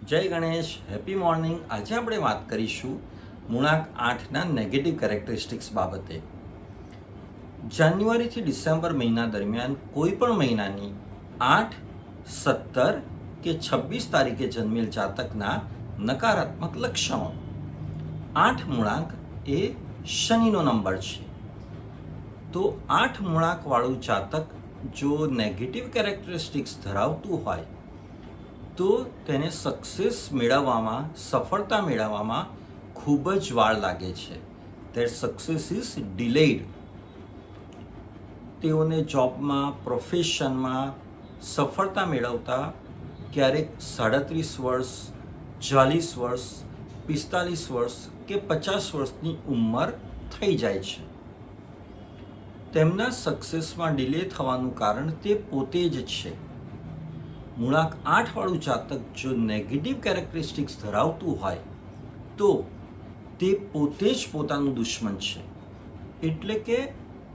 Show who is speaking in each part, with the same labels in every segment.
Speaker 1: જય Ganesh, happy morning. આજે આપણે વાત કરીશું મૂળાંક 8ના નેગેટિવ કેરેક્ટરિસ્ટિક્સ બાબતે. જાન્યુઆરીથી ડિસેમ્બર મહિના દરમિયાન કોઈ પણ મહિનાની 8, 17 કે 26 તારીખે જન્મેલ જાતકના નકારાત્મક લક્ષણો. 8 મૂળાંક એ શનિનો નંબર છે. તો 8 મૂળાંકવાળું જાતક જો નેગેટિવ કેરેક્ટરિસ્ટિક્સ ધરાવતું હોય તો તેને સક્સેસ મેળવવામાં, સફળતા મેળવવામાં ખૂબ જ વાર લાગે છે. That success is delayed. તેઓને જોબમાં, પ્રોફેશનમાં સફળતા મેળવતા ક્યારેક 37 વર્ષ, 40 વર્ષ, 45 વર્ષ કે 50 વર્ષની ઉંમર થઈ જાય છે. તેમના સક્સેસમાં ડિલે થવાનું કારણ તે પોતે જ છે. મૂળાંક 8 વાળું જાતક જો નેગેટિવ કેરેક્ટરિસ્ટિક્સ ધરાવતું હોય તો તે પોતે જ પોતાનું દુશ્મન છે. એટલે કે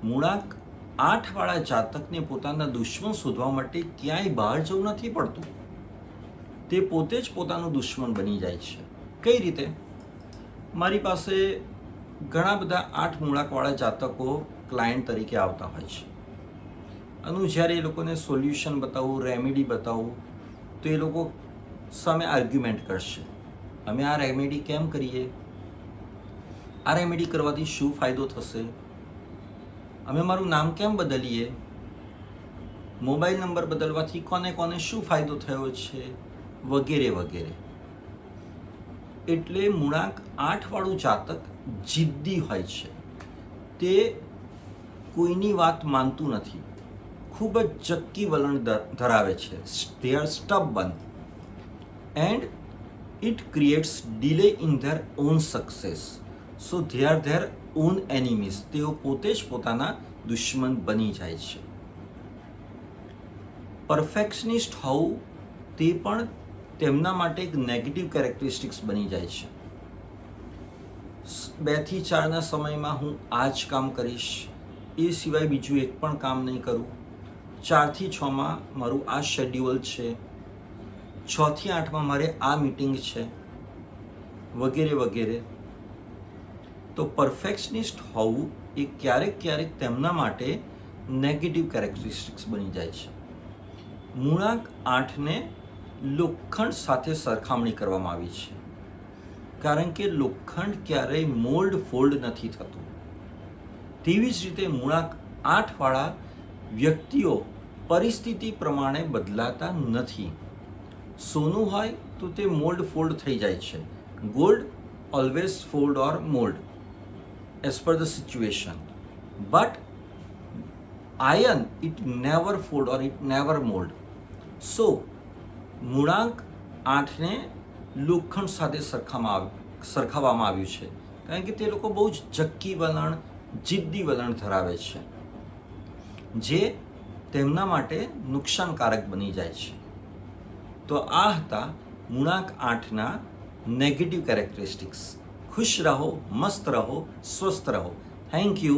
Speaker 1: મૂળાંક 8 વાળા જાતકને પોતાના દુશ્મન શોધવા માટે ક્યાંય બહાર જવું નથી પડતું. તે પોતે જ પોતાનું દુશ્મન બની જાય છે. કઈ રીતે? મારી પાસે ઘણા બધા 8 મૂળાંકવાળા જાતકો ક્લાયન્ટ તરીકે આવતા હોય છે. અને જ્યારે એ લોકોને સોલ્યુશન બતાવું, રેમેડી બતાવું તો એ લોકો સામે આર્ગ્યુમેન્ટ કરશે. અમે આ રેમેડી કેમ કરીએ? આ રેમેડી કરવાથી શું ફાયદો થશે? અમે મારું નામ કેમ બદલીએ? મોબાઈલ નંબર બદલવાથી કોને કોને શું ફાયદો થયો છે? વગેરે વગેરે. એટલે મૂળાંક 8 વાળું જાતક જિદ્દી હોય છે. તે કોઈની વાત માનતું નથી. ખૂબ જ ચક્કી વલણ ધરાવે છે. They are stubborn and it creates delay in their own success. So they are their own enemies. તેઓ પોતે જ પોતાના દુશ્મન બની જાય છે. પરફેક્શનિસ્ટ હોવું તે પણ તેમના માટે એક નેગેટિવ કેરેક્ટરિસ્ટિક્સ બની જાય છે. 2 થી 4ના સમયમાં હું આ જ કામ કરીશ, એ સિવાય બીજું એક પણ કામ નહીં કરું. 4 થી 6માં મારું આ શેડ્યુલ છે, 6 થી 8માં મારે આ મીટિંગ છે, વગેરે વગેરે. તો પરફેક્શનિસ્ટ હોવું એ ક્યારેક ક્યારેક તેમના માટે નેગેટિવ કેરેક્ટરિસ્ટિક્સ બની જાય છે. મૂળાંક 8ને લોખંડ સાથે સરખામણી કરવામાં આવી છે, કારણ કે લોખંડ ક્યારેય મોલ્ડ ફોલ્ડ નથી થતું. તેવી જ રીતે મૂળાંક 8 વાળા વ્યક્તિઓ પરિસ્થિતિ પ્રમાણે બદલાતા નથી. સોનું હોય તો તે મોલ્ડ ફોલ્ડ થઈ જાય છે. Gold always fold or mold as per the situation. But iron it never fold or it never mold. So મૂળાંક 8ને લોખંડ સાથે સરખાવવામાં આવ્યું છે, કારણ કે તે લોકો બહુ જ ચક્કી વલણ, જિદ્દી વલણ ધરાવે છે, જે તેમના માટે નુકસાનકારક બની જાય છે. તો આ હતા મૂળાંક 8ના નેગેટિવ કેરેક્ટરિસ્ટિક્સ. ખુશ રહો, મસ્ત રહો, સ્વસ્થ રહો. Thank you.